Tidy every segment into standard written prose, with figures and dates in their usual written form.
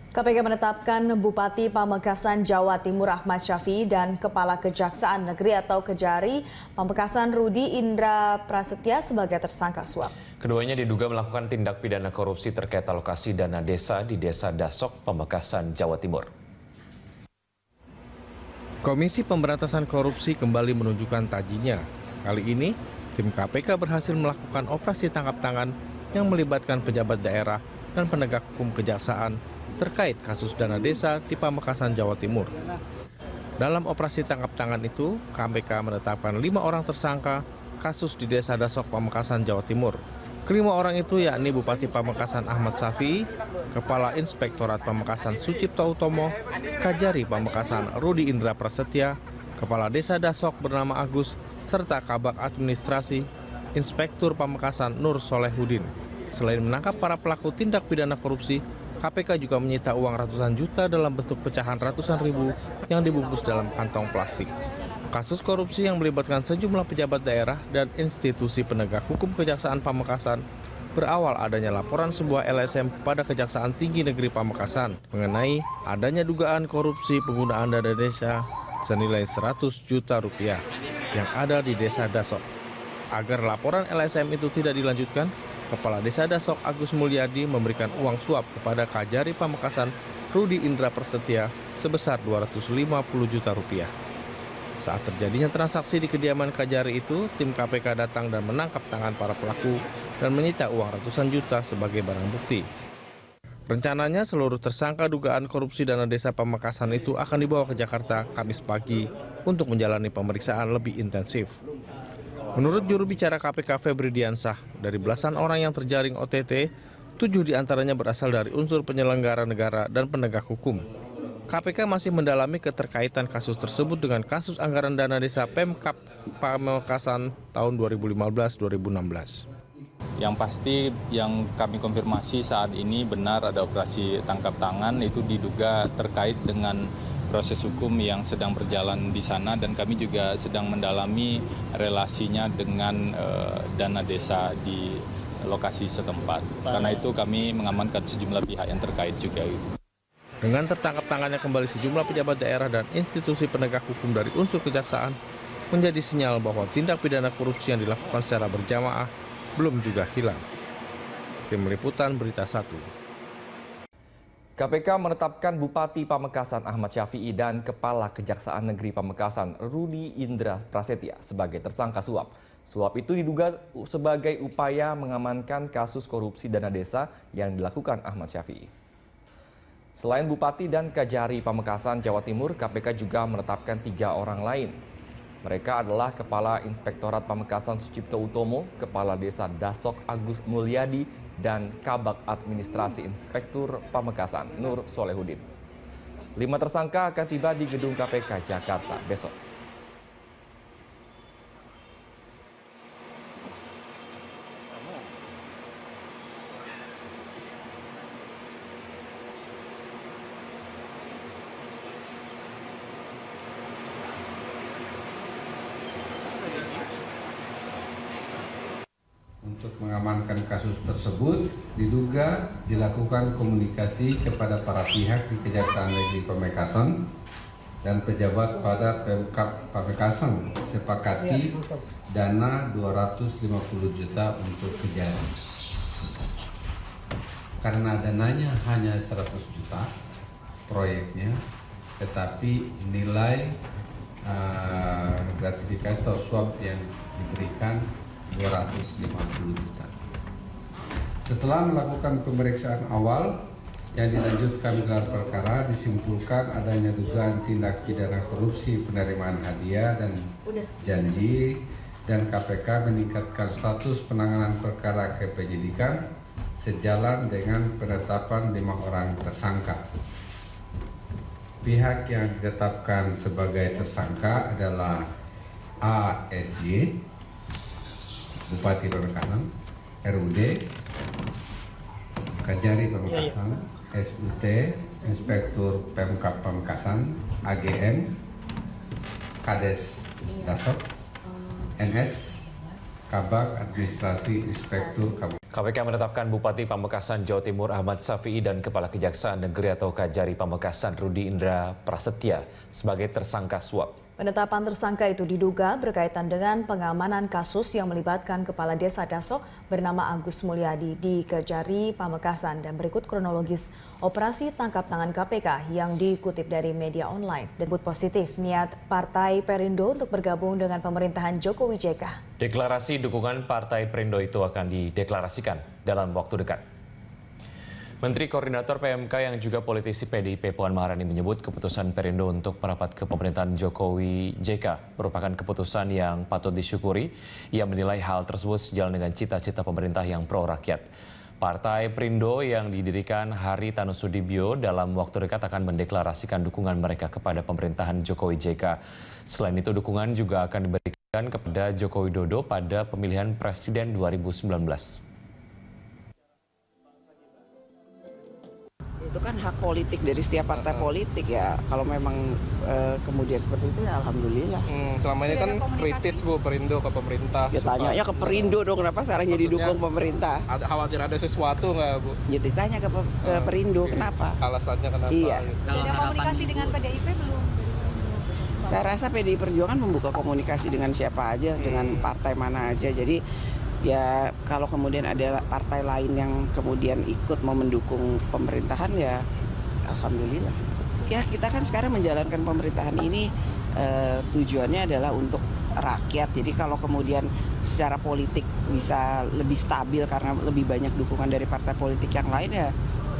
KPK menetapkan Bupati Pamekasan Jawa Timur Ahmad Syafi'i dan Kepala Kejaksaan Negeri atau Kejari Pamekasan Rudi Indra Prasetya sebagai tersangka suap. Keduanya diduga melakukan tindak pidana korupsi terkait alokasi dana desa di Desa Dasok, Pamekasan, Jawa Timur. Komisi Pemberantasan Korupsi kembali menunjukkan tajinya. Kali ini, tim KPK berhasil melakukan operasi tangkap tangan yang melibatkan pejabat daerah dan penegak hukum kejaksaan terkait kasus dana desa di Pamekasan, Jawa Timur. Dalam operasi tangkap tangan itu, KPK menetapkan 5 orang tersangka kasus di Desa Dasok, Pamekasan, Jawa Timur. Kelima orang itu yakni Bupati Pamekasan Ahmad Syafi'i, Kepala Inspektorat Pamekasan Sucipto Utomo, Kajari Pamekasan Rudi Indra Prasetya, Kepala Desa Dasok bernama Agus, serta Kabak Administrasi Inspektur Pamekasan Nur Solehudin. Selain menangkap para pelaku tindak pidana korupsi, KPK juga menyita uang ratusan juta dalam bentuk pecahan ratusan ribu yang dibungkus dalam kantong plastik. Kasus korupsi yang melibatkan sejumlah pejabat daerah dan institusi penegak hukum Kejaksaan Pamekasan berawal adanya laporan sebuah LSM pada Kejaksaan Tinggi Negeri Pamekasan mengenai adanya dugaan korupsi penggunaan dana desa senilai 100 juta rupiah yang ada di Desa Dasok. Agar laporan LSM itu tidak dilanjutkan, Kepala Desa Dasok Agus Mulyadi memberikan uang suap kepada Kajari Pamekasan Rudi Indra Prasetya sebesar 250 juta rupiah. Saat terjadinya transaksi di kediaman Kajari itu, tim KPK datang dan menangkap tangan para pelaku dan menyita uang ratusan juta sebagai barang bukti. Rencananya seluruh tersangka dugaan korupsi dana desa Pamekasan itu akan dibawa ke Jakarta Kamis pagi untuk menjalani pemeriksaan lebih intensif. Menurut juru bicara KPK Febri Diansah, dari belasan orang yang terjaring OTT, 7 diantaranya berasal dari unsur penyelenggara negara dan penegak hukum. KPK masih mendalami keterkaitan kasus tersebut dengan kasus anggaran dana desa Pemkap Pamekasan tahun 2015-2016. Yang pasti yang kami konfirmasi saat ini benar ada operasi tangkap tangan, itu diduga terkait dengan proses hukum yang sedang berjalan di sana, dan kami juga sedang mendalami relasinya dengan dana desa di lokasi setempat. Karena itu kami mengamankan sejumlah pihak yang terkait juga. Dengan tertangkap tangannya kembali sejumlah pejabat daerah dan institusi penegak hukum dari unsur kejaksaan, menjadi sinyal bahwa tindak pidana korupsi yang dilakukan secara berjamaah belum juga hilang. Tim Liputan Berita 1. KPK menetapkan Bupati Pamekasan Ahmad Syafi'i dan Kepala Kejaksaan Negeri Pamekasan Rudi Indra Prasetya sebagai tersangka suap. Suap itu diduga sebagai upaya mengamankan kasus korupsi dana desa yang dilakukan Ahmad Syafi'i. Selain Bupati dan Kajari Pamekasan Jawa Timur, KPK juga menetapkan 3 orang lain. Mereka adalah Kepala Inspektorat Pamekasan Sucipto Utomo, Kepala Desa Dasok Agus Mulyadi, dan Kabak Administrasi Inspektur Pamekasan Nur Solehudin. 5 tersangka akan tiba di gedung KPK Jakarta besok. Untuk mengamankan kasus tersebut, diduga dilakukan komunikasi kepada para pihak di Kejaksaan Negeri Pamekasan dan pejabat pada Pemkap Pamekasan sepakati dana 250 juta untuk Kejari. Karena dananya hanya 100 juta proyeknya, tetapi nilai gratifikasi atau suap yang diberikan 250 juta. Setelah melakukan pemeriksaan awal yang dilanjutkan gelar perkara, disimpulkan adanya dugaan tindak pidana korupsi penerimaan hadiah dan janji, dan KPK meningkatkan status penanganan perkara ke penyidikan sejalan dengan penetapan 5 orang tersangka. Pihak yang ditetapkan sebagai tersangka adalah ASY, Bupati Pamekasan, RUD, Kajari Pamekasan, SUT, Inspektur Pemkap Pamekasan, AGM, Kades Dasok, NS, Kabak Administrasi Inspektur Kabupaten. KPK menetapkan Bupati Pamekasan Jawa Timur Ahmad Syafi'i dan Kepala Kejaksaan Negeri atau Kajari Pamekasan Rudi Indra Prasetya sebagai tersangka suap. Penetapan tersangka itu diduga berkaitan dengan pengamanan kasus yang melibatkan Kepala Desa Dasok bernama Agus Mulyadi di Kajari Pamekasan, dan berikut kronologis operasi tangkap tangan KPK yang dikutip dari media online. Debut positif niat Partai Perindo untuk bergabung dengan pemerintahan Jokowi JK. Deklarasi dukungan Partai Perindo itu akan dideklarasikan dalam waktu dekat. Menteri Koordinator PMK yang juga politisi PDIP Puan Maharani menyebut keputusan Perindo untuk merapat ke pemerintahan Jokowi JK merupakan keputusan yang patut disyukuri. Ia menilai hal tersebut sejalan dengan cita-cita pemerintah yang pro rakyat. Partai Perindo yang didirikan Hari Tanusudibyo dalam waktu dekat akan mendeklarasikan dukungan mereka kepada pemerintahan Jokowi JK. Selain itu, dukungan juga akan diberikan kepada Joko Widodo pada pemilihan Presiden 2019. Itu kan hak politik dari setiap partai politik ya. Kalau memang kemudian seperti itu ya alhamdulillah. Selama ini kan kritis Bu Perindo ke pemerintah. Ya tanya ke Perindo dong, kenapa sekarang jadi dukung pemerintah? Khawatir ada sesuatu nggak Bu? Ya ditanya ke Perindo kenapa? Alasannya kenapa? Iya. Gitu. Ada komunikasi dengan PDIP belum? Saya rasa PDI Perjuangan membuka komunikasi dengan siapa aja, dengan partai mana aja. Jadi ya kalau kemudian ada partai lain yang kemudian ikut mau mendukung pemerintahan ya alhamdulillah. Ya kita kan sekarang menjalankan pemerintahan ini tujuannya adalah untuk rakyat. Jadi kalau kemudian secara politik bisa lebih stabil karena lebih banyak dukungan dari partai politik yang lain ya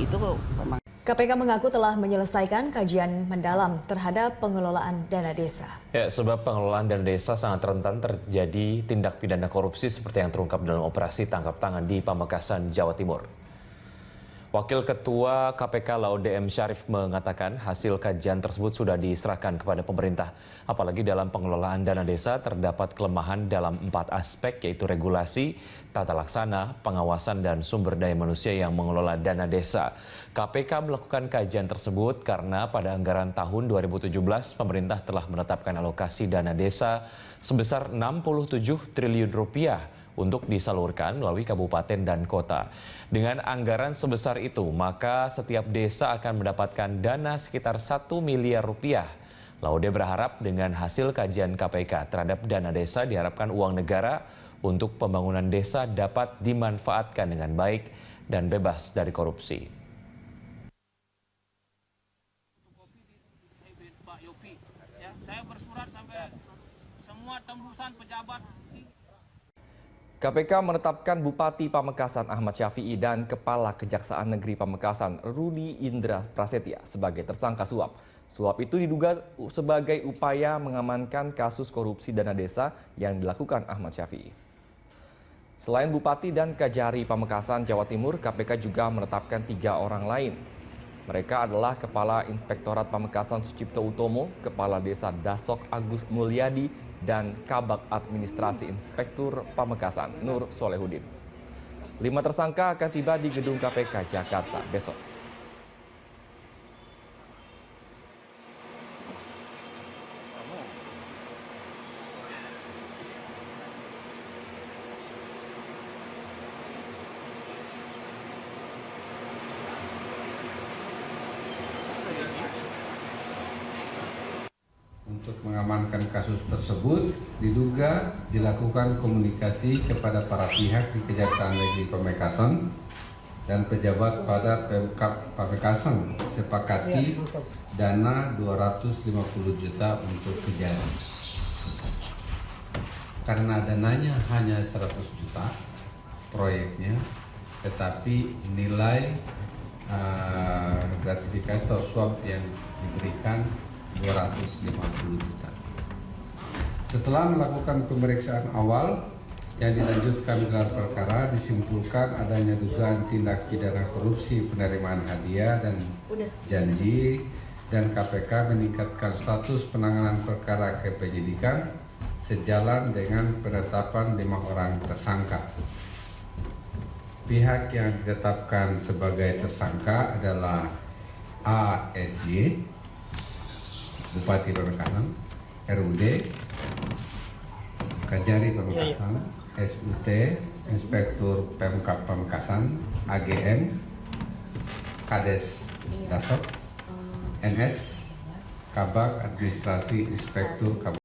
itu memang. KPK mengaku telah menyelesaikan kajian mendalam terhadap pengelolaan dana desa. Ya, sebab pengelolaan dana desa sangat rentan terjadi tindak pidana korupsi seperti yang terungkap dalam operasi tangkap tangan di Pamekasan, Jawa Timur. Wakil Ketua KPK Laude M. Syarif mengatakan hasil kajian tersebut sudah diserahkan kepada pemerintah. Apalagi dalam pengelolaan dana desa terdapat kelemahan dalam 4 aspek, yaitu regulasi, tata laksana, pengawasan, dan sumber daya manusia yang mengelola dana desa. KPK melakukan kajian tersebut karena pada anggaran tahun 2017 pemerintah telah menetapkan alokasi dana desa sebesar 67 triliun rupiah untuk disalurkan melalui kabupaten dan kota. Dengan anggaran sebesar itu, maka setiap desa akan mendapatkan dana sekitar 1 miliar rupiah. Laude berharap dengan hasil kajian KPK terhadap dana desa diharapkan uang negara untuk pembangunan desa dapat dimanfaatkan dengan baik dan bebas dari korupsi. Saya bersurat sampai semua tembusan pejabat. KPK menetapkan Bupati Pamekasan Ahmad Syafi'i dan Kepala Kejaksaan Negeri Pamekasan Rudi Indra Prasetya sebagai tersangka suap. Suap itu diduga sebagai upaya mengamankan kasus korupsi dana desa yang dilakukan Ahmad Syafi'i. Selain Bupati dan Kajari Pamekasan, Jawa Timur, KPK juga menetapkan 3 orang lain. Mereka adalah Kepala Inspektorat Pamekasan Sucipto Utomo, Kepala Desa Dasok Agus Mulyadi, dan Kabak Administrasi Inspektur Pamekasan Nur Solehudin. 5 tersangka akan tiba di gedung KPK Jakarta besok. Untuk mengamankan kasus tersebut, diduga dilakukan komunikasi kepada para pihak di Kejaksaan Negeri Pamekasan dan pejabat pada Pemkab Pamekasan sepakati dana 250 juta untuk kejadian. Karena dananya hanya 100 juta proyeknya, tetapi nilai gratifikasi atau suap yang diberikan 250 juta. Setelah melakukan pemeriksaan awal yang dilanjutkan gelar perkara, disimpulkan adanya dugaan tindak pidana korupsi penerimaan hadiah dan janji, dan KPK meningkatkan status penanganan perkara ke penyidikan sejalan dengan penetapan 5 orang tersangka. Pihak yang ditetapkan sebagai tersangka adalah ASY, Bupati Pamekasan, RUD, Kajari Pamekasan, SUT, Inspektur Pemkab Pamekasan, AGM, Kades Dasok, NS, Kabak Administrasi Inspektur Kabupaten